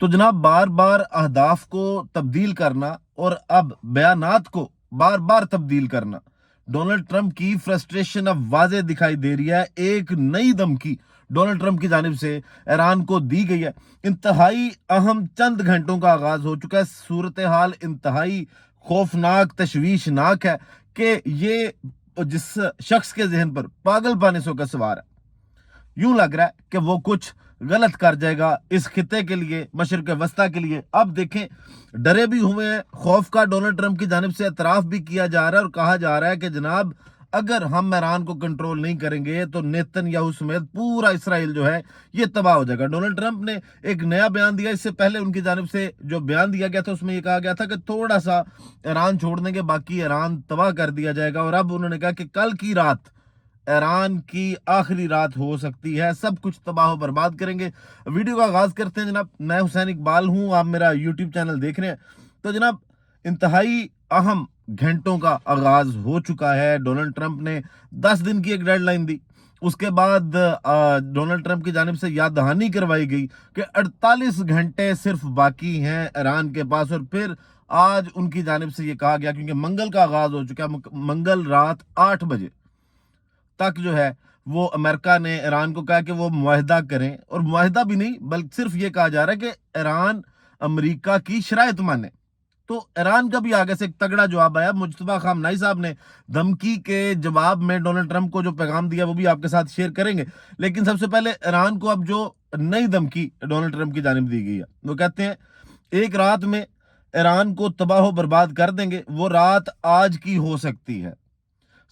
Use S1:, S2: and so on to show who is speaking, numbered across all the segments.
S1: تو جناب بار بار اہداف کو تبدیل کرنا اور اب بیانات کو بار بار تبدیل کرنا، ڈونلڈ ٹرمپ کی فرسٹریشن اب واضح دکھائی دے رہی ہے۔ ایک نئی دھمکی ڈونلڈ ٹرمپ کی جانب سے ایران کو دی گئی ہے۔ انتہائی اہم چند گھنٹوں کا آغاز ہو چکا ہے۔ صورتحال انتہائی خوفناک، تشویشناک ہے کہ یہ جس شخص کے ذہن پر پاگل پانسوں کا سوار ہے، یوں لگ رہا ہے کہ وہ کچھ غلط کر جائے گا اس خطے کے لیے، مشرق وسطیٰ کے لیے۔ اب دیکھیں، ڈرے بھی ہوئے ہیں، خوف کا ڈونلڈ ٹرمپ کی جانب سے اعتراف بھی کیا جا رہا ہے اور کہا جا رہا ہے کہ جناب اگر ہم ایران کو کنٹرول نہیں کریں گے تو نیتن یاہو سمیت پورا اسرائیل جو ہے یہ تباہ ہو جائے گا۔ ڈونلڈ ٹرمپ نے ایک نیا بیان دیا۔ اس سے پہلے ان کی جانب سے جو بیان دیا گیا تھا اس میں یہ کہا گیا تھا کہ تھوڑا سا ایران چھوڑ دیں گے، باقی ایران تباہ کر دیا جائے گا۔ اور اب انہوں نے کہا کہ کل کی رات ایران کی آخری رات ہو سکتی ہے، سب کچھ تباہ و برباد کریں گے۔ ویڈیو کا آغاز کرتے ہیں جناب۔ میں حسین اقبال ہوں، آپ میرا یوٹیوب چینل دیکھ رہے ہیں۔ تو جناب انتہائی اہم گھنٹوں کا آغاز ہو چکا ہے۔ ڈونلڈ ٹرمپ نے 10 دن کی ایک ڈیڈ لائن دی، اس کے بعد ڈونلڈ ٹرمپ کی جانب سے یاد دہانی کروائی گئی کہ 48 گھنٹے صرف باقی ہیں ایران کے پاس، اور پھر آج ان کی جانب سے یہ کہا گیا، کیونکہ منگل کا آغاز ہو چکا ہے، منگل رات 8 بجے تک جو ہے وہ امریکہ نے ایران کو کہا کہ وہ معاہدہ کریں، اور معاہدہ بھی نہیں بلکہ صرف یہ کہا جا رہا ہے کہ ایران امریکہ کی شرائط مانے۔ تو ایران کا بھی آگے سے ایک تگڑا جواب آیا۔ مجتبیٰ خامنہئی صاحب نے دھمکی کے جواب میں ڈونلڈ ٹرمپ کو جو پیغام دیا وہ بھی آپ کے ساتھ شیئر کریں گے، لیکن سب سے پہلے ایران کو اب جو نئی دھمکی ڈونلڈ ٹرمپ کی جانب دی گئی ہے، وہ کہتے ہیں ایک رات میں ایران کو تباہ و برباد کر دیں گے، وہ رات آج کی ہو سکتی ہے۔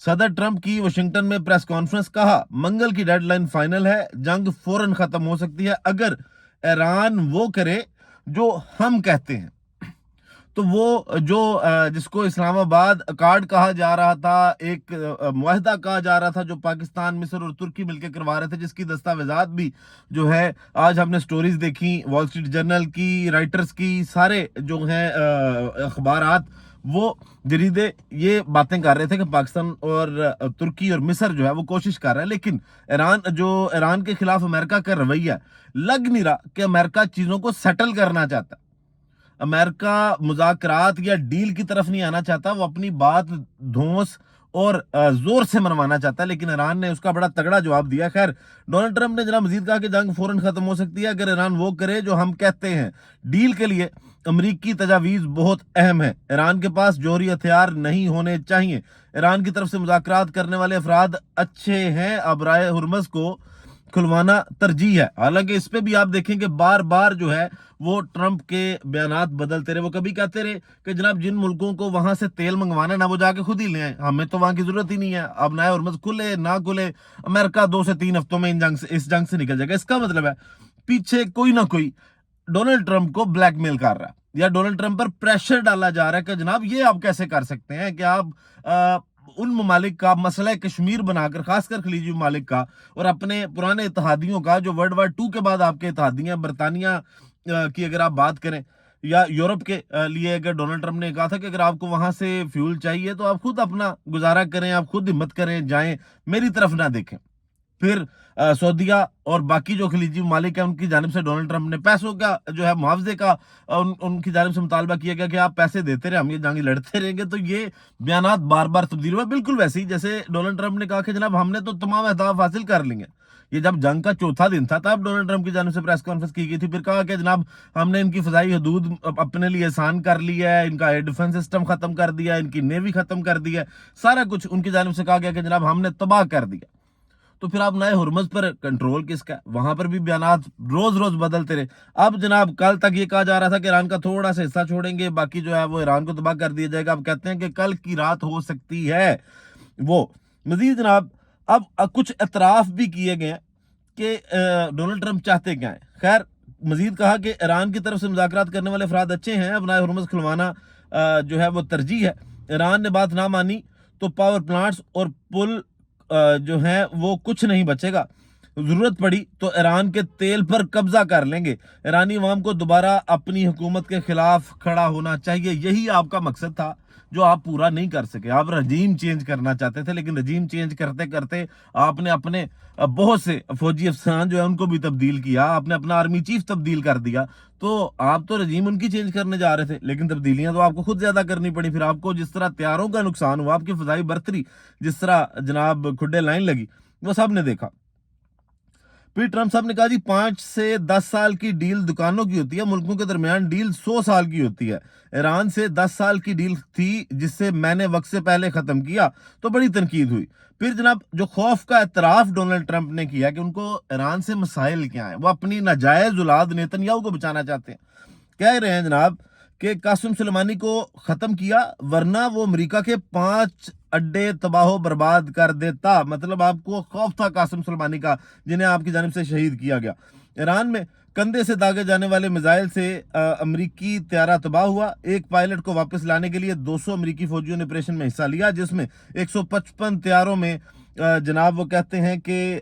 S1: صدر ٹرمپ کی واشنگٹن میں پریس کانفرنس، کہا منگل کی ڈیڈ لائن فائنل ہے، جنگ فوراً ختم ہو سکتی ہے اگر ایران وہ کرے جو ہم کہتے ہیں۔ تو وہ جو جس کو اسلام آباد اکارڈ کہا جا رہا تھا، ایک معاہدہ کہا جا رہا تھا جو پاکستان، مصر اور ترکی مل کے کروا رہے تھے، جس کی دستاویزات بھی جو ہے آج ہم نے سٹوریز دیکھی، وال سٹریٹ جرنل کی، رائٹرز کی، سارے جو ہیں اخبارات، وہ جریدے یہ باتیں کر رہے تھے کہ پاکستان اور ترکی اور مصر جو ہے وہ کوشش کر رہا ہے، لیکن ایران کے خلاف امریکہ کا رویہ لگ نہیں رہا کہ امریکہ چیزوں کو سیٹل کرنا چاہتا۔ امریکہ مذاکرات یا ڈیل کی طرف نہیں آنا چاہتا، وہ اپنی بات دھونس اور زور سے منوانا چاہتا ہے، لیکن ایران نے اس کا بڑا تگڑا جواب دیا۔ خیر، ڈونلڈ ٹرمپ نے جناب مزید کہا کہ جنگ فوراً ختم ہو سکتی ہے اگر ایران وہ کرے جو ہم کہتے ہیں۔ ڈیل کے لیے امریکی تجاویز بہت اہم ہے، ایران کے پاس جوہری ہتھیار نہیں ہونے چاہیے، ایران کی طرف سے مذاکرات کرنے والے افراد اچھے ہیں، اب رائے ہرمز کو کھلوانا ترجیح ہے۔ حالانکہ اس پہ بھی آپ دیکھیں کہ بار بار جو ہے وہ ٹرمپ کے بیانات بدلتے رہے۔ وہ کبھی کہتے رہے کہ جناب جن ملکوں کو وہاں سے تیل منگوانا نا وہ جا کے خود ہی لے آئیں، ہمیں تو وہاں کی ضرورت ہی نہیں ہے، اب نہ ہرمز کھلے نہ کھلے، امریکہ 2 سے 3 ہفتوں میں اس جنگ سے نکل جائے گا۔ اس کا مطلب ہے پیچھے کوئی نہ کوئی ڈونلڈ ٹرمپ کو بلیک میل کر رہا ہے، یا ڈونلڈ ٹرمپ پر پریشر ڈالا جا رہا ہے کہ جناب یہ آپ کیسے کر سکتے ہیں کہ آپ ان ممالک کا مسئلہ کشمیر بنا کر، خاص کر خلیجی ممالک کا اور اپنے پرانے اتحادیوں کا، جو ورلڈ وار 2 کے بعد آپ کے اتحادیاں، برطانیہ کی اگر آپ بات کریں یا یورپ کے لیے، اگر ڈونلڈ ٹرمپ نے کہا تھا کہ اگر آپ کو وہاں سے فیول چاہیے تو آپ خود اپنا گزارا کریں، آپ خود ہمت کریں، جائیں، میری طرف نہ دیکھیں۔ پھر سعودیہ اور باقی جو خلیجی ممالک ہیں ان کی جانب سے ڈونلڈ ٹرمپ نے پیسوں کا جو ہے معاوضے کا ان کی جانب سے مطالبہ کیا گیا کہ آپ پیسے دیتے رہے، ہم یہ جنگ لڑتے رہیں گے۔ تو یہ بیانات بار بار تبدیل ہوا، بالکل ویسے ہی جیسے ڈونلڈ ٹرمپ نے کہا کہ جناب ہم نے تو تمام اہداف حاصل کر لیے۔ یہ جب جنگ کا چوتھا دن تھا تب ڈونلڈ ٹرمپ کی جانب سے پریس کانفرنس کی گئی تھی، پھر کہا کہ جناب ہم نے ان کی فضائی حدود اپنے لیے آسان کر لی ہے، ان کا ایئر ڈیفنس سسٹم ختم کر دیا، ان کی نیوی ختم کر دی ہے، سارا کچھ ان کی جانب سے کہا گیا کہ جناب ہم نے تباہ کر دیا۔ تو پھر آپ نئے ہرمز پر کنٹرول کس کا؟ وہاں پر بھی بیانات روز روز بدلتے رہے۔ اب جناب کل تک یہ کہا جا رہا تھا کہ ایران کا تھوڑا سا حصہ چھوڑیں گے، باقی جو ہے وہ ایران کو تباہ کر دیا جائے گا۔ اب کہتے ہیں کہ کل کی رات ہو سکتی ہے وہ مزید جناب اب کچھ اعتراف بھی کیے گئے ہیں کہ ڈونلڈ ٹرمپ چاہتے کیا ہیں۔ خیر، مزید کہا کہ ایران کی طرف سے مذاکرات کرنے والے افراد اچھے ہیں، اب نئے ہرمز کھلوانا جو ہے وہ ترجیح ہے۔ ایران نے بات نہ مانی تو پاور پلانٹس اور پل جو ہیں وہ کچھ نہیں بچے گا۔ ضرورت پڑی تو ایران کے تیل پر قبضہ کر لیں گے. ایرانی عوام کو دوبارہ اپنی حکومت کے خلاف کھڑا ہونا چاہیے. یہی آپ کا مقصد تھا جو آپ پورا نہیں کر سکے. آپ رجیم چینج کرنا چاہتے تھے لیکن رجیم چینج کرتے کرتے آپ نے اپنے بہت سے فوجی افسران جو ہے ان کو بھی تبدیل کیا. آپ نے اپنا آرمی چیف تبدیل کر دیا. تو آپ تو رجیم ان کی چینج کرنے جا رہے تھے لیکن تبدیلیاں تو آپ کو خود زیادہ کرنی پڑی. پھر آپ کو جس طرح تیاروں کا نقصان ہوا, آپ کی فضائی برتری جس طرح جناب کھڈے لائن لگی, وہ سب نے دیکھا. پھر ٹرمپ صاحب نے کہا جی 5 سے 10 سال کی ڈیل دکانوں کی ہوتی ہے, ملکوں کے درمیان ڈیل 100 سال کی ہوتی ہے. ایران سے 10 سال کی ڈیل تھی جس سے میں نے وقت سے پہلے ختم کیا تو بڑی تنقید ہوئی. پھر جناب جو خوف کا اعتراف ڈونلڈ ٹرمپ نے کیا کہ ان کو ایران سے مسائل کیا ہیں, وہ اپنی ناجائز اولاد نیتن یاہو کو بچانا چاہتے ہیں. کہہ رہے ہیں جناب کہ قاسم سلیمانی کو ختم کیا ورنہ وہ امریکہ کے 5 اڈے تباہ و برباد کر دیتا. مطلب آپ کو خوف تھا قاسم سلیمانی کا جنہیں آپ کی جانب سے شہید کیا گیا. ایران میں کندھے سے داغے جانے والے میزائل سے امریکی طیارہ تباہ ہوا. ایک پائلٹ کو واپس لانے کے لیے 200 امریکی فوجیوں نے آپریشن میں حصہ لیا جس میں 155 طیاروں میں جناب وہ کہتے ہیں کہ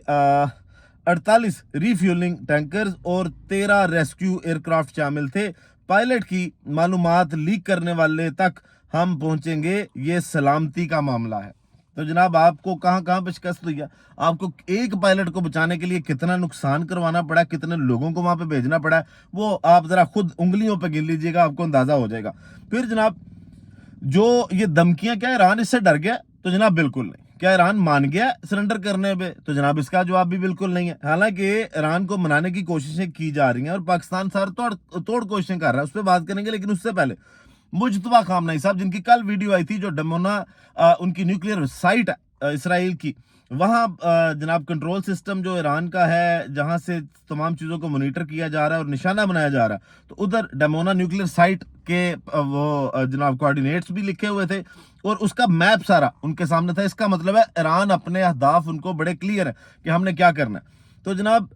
S1: 48 ری فیولنگ ٹینکرز اور 13 ریسکیو ایئر کرافٹ شامل تھے. پائلٹ کی معلومات لیک کرنے والے تک ہم پہنچیں گے, یہ سلامتی کا معاملہ ہے. تو جناب آپ کو کہاں کہاں پہ شکست ہوئی ہے, آپ کو ایک پائلٹ کو بچانے کے لیے کتنا نقصان کروانا پڑا, کتنے لوگوں کو وہاں پہ بھیجنا پڑا, وہ آپ ذرا خود انگلیوں پہ گن لیجئے گا, آپ کو اندازہ ہو جائے گا. پھر جناب جو یہ دھمکیاں, کیا ایران اس سے ڈر گیا؟ تو جناب بالکل نہیں. کیا ایران مان گیا سرنڈر کرنے پہ؟ تو جناب اس کا جواب بھی بالکل نہیں ہے. حالانکہ ایران کو منانے کی کوششیں کی جا رہی ہیں اور پاکستان سر توڑ کوششیں کر رہا ہے, اس پہ بات کریں گے. لیکن اس سے پہلے مجتبیٰ خامنہئی صاحب جن کی کل ویڈیو آئی تھی, جو ڈمونا ان کی نیوکلیئر سائٹ ہے اسرائیل کی, وہاں جناب کنٹرول سسٹم جو ایران کا ہے جہاں سے تمام چیزوں کو مانیٹر کیا جا رہا ہے اور نشانہ بنایا جا رہا ہے, تو ادھر ڈمونا نیوکلیئر سائٹ کے وہ جناب کوارڈینیٹس بھی لکھے ہوئے تھے اور اس کا میپ سارا ان کے سامنے تھا. اس کا مطلب ہے ایران اپنے اہداف ان کو بڑے کلیئر ہیں کہ ہم نے کیا کرنا ہے. تو جناب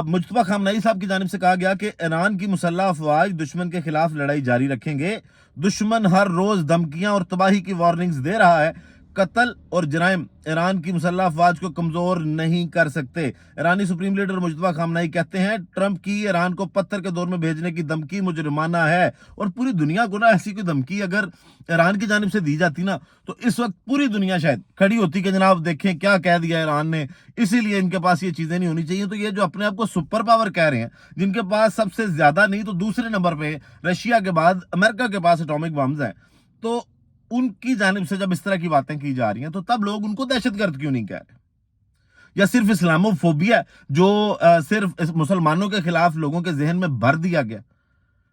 S1: مجتبیٰ خامنہئی صاحب کی جانب سے کہا گیا کہ ایران کی مسلح افواج دشمن کے خلاف لڑائی جاری رکھیں گے. دشمن ہر روز دھمکیاں اور تباہی کی وارننگز دے رہا ہے. قتل اور جرائم ایران کی مسلح افواج کو کمزور نہیں کر سکتے. ایرانی سپریم لیڈر مجتبیٰ خامنہئی کہتے ہیں ٹرمپ کی ایران کو پتھر کے دور میں بھیجنے کی دھمکی مجرمانہ ہے. اور پوری دنیا کو نا ایسی کوئی دھمکی اگر ایران کی جانب سے دی جاتی نا تو اس وقت پوری دنیا شاید کھڑی ہوتی کہ جناب دیکھیں کیا کہہ دیا ایران نے, اسی لیے ان کے پاس یہ چیزیں نہیں ہونی چاہیے. تو یہ جو اپنے آپ کو سپر پاور کہہ رہے ہیں, جن کے پاس سب سے زیادہ نہیں تو دوسرے نمبر پہ رشیا کے بعد امریکہ کے پاس ایٹامک بمز ہیں, تو ان کی جانب سے جب اس طرح کی باتیں کی جا رہی ہیں تو تب لوگ ان کو دہشت گرد کیوں نہیں کہہ رہے؟ یا صرف اسلامو فوبیا جو صرف مسلمانوں کے خلاف لوگوں کے ذہن میں بھر دیا گیا,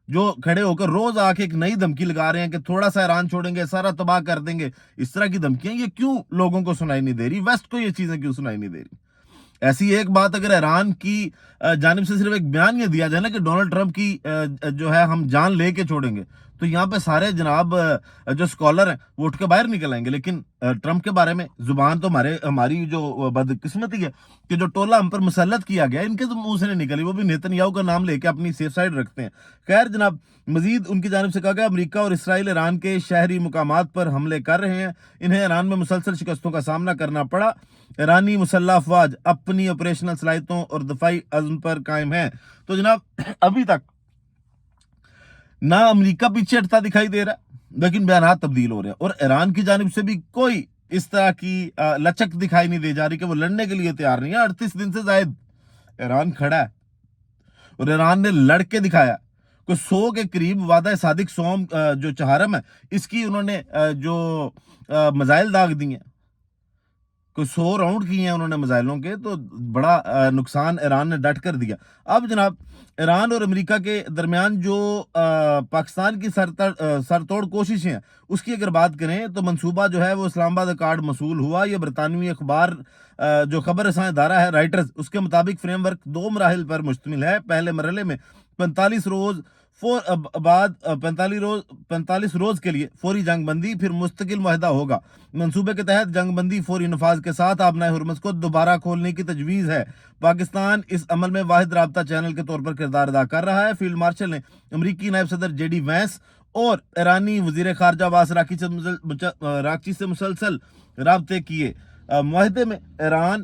S1: جو کھڑے ہو کر روز آ کے ایک نئی دھمکی لگا رہے ہیں کہ تھوڑا سا ایران چھوڑیں گے سارا تباہ کر دیں گے, اس طرح کی دھمکیاں یہ کیوں لوگوں کو سنائی نہیں دے رہی, ویسٹ کو یہ چیزیں کیوں سنائی نہیں دے رہی؟ ایسی ایک بات اگر ایران کی جانب سے صرف ایک بیان یہ دیا جائے نا کہ ڈونلڈ ٹرمپ کی جو ہے ہم جان لے کے چھوڑیں گے, تو یہاں پہ سارے جناب جو اسکالر ہیں وہ اٹھ کے باہر نکل آئیں گے. لیکن ٹرمپ کے بارے میں زبان تو ہماری جو بدقسمتی ہے کہ جو ٹولہ ہم پر مسلط کیا گیا ان کے تو منہ سے نہیں نکلی, وہ بھی نیتن یاہو کا نام لے کے اپنی سیف سائڈ رکھتے ہیں. خیر جناب مزید ان کی جانب سے کہا گیا امریکہ اور اسرائیل ایران کے شہری مقامات پر حملے کر رہے ہیں, انہیں ایران میں مسلسل شکستوں کا سامنا کرنا پڑا. ایرانی مسلح افواج اپنی آپریشنل صلاحیتوں اور دفاعی عزم پر قائم ہیں. تو جناب ابھی تک نہ امریکہ پیچھے ہٹتا دکھائی دے رہا ہے لیکن بیانات تبدیل ہو رہے ہیں, اور ایران کی جانب سے بھی کوئی اس طرح کی لچک دکھائی نہیں دے جا رہی کہ وہ لڑنے کے لیے تیار نہیں ہے. 38 دن سے زائد ایران کھڑا ہے اور ایران نے لڑ کے دکھایا. کوئی 100 کے قریب وعدہ صادق سوم جو چہارم ہے اس کی انہوں نے جو میزائل داغ دی ہیں, کوئی 100 راؤنڈ کیے ہیں انہوں نے میزائلوں کے, تو بڑا نقصان ایران نے ڈٹ کر دیا. اب جناب ایران اور امریکہ کے درمیان جو پاکستان کی سر توڑ کوششیں ہیں اس کی اگر بات کریں تو منصوبہ جو ہے وہ اسلام آباد اکارڈ موصول ہوا. یہ برطانوی اخبار جو خبر رساں ادارہ ہے رائٹرز, اس کے مطابق فریم ورک 2 مراحل پر مشتمل ہے. پہلے مرحلے میں 45 روز بعد 45 روز کے لیے فوری جنگ بندی, پھر مستقل معاہدہ ہوگا. منصوبے کے تحت جنگ بندی فوری نفاذ کے ساتھ آبنائے ہرمز کو دوبارہ کھولنے کی تجویز ہے. پاکستان اس عمل میں واحد رابطہ چینل کے طور پر کردار ادا کر رہا ہے. فیلڈ مارشل نے امریکی نائب صدر جے ڈی وینس اور ایرانی وزیر خارجہ عباس راکچی سے مسلسل رابطے کیے. معاہدے میں ایران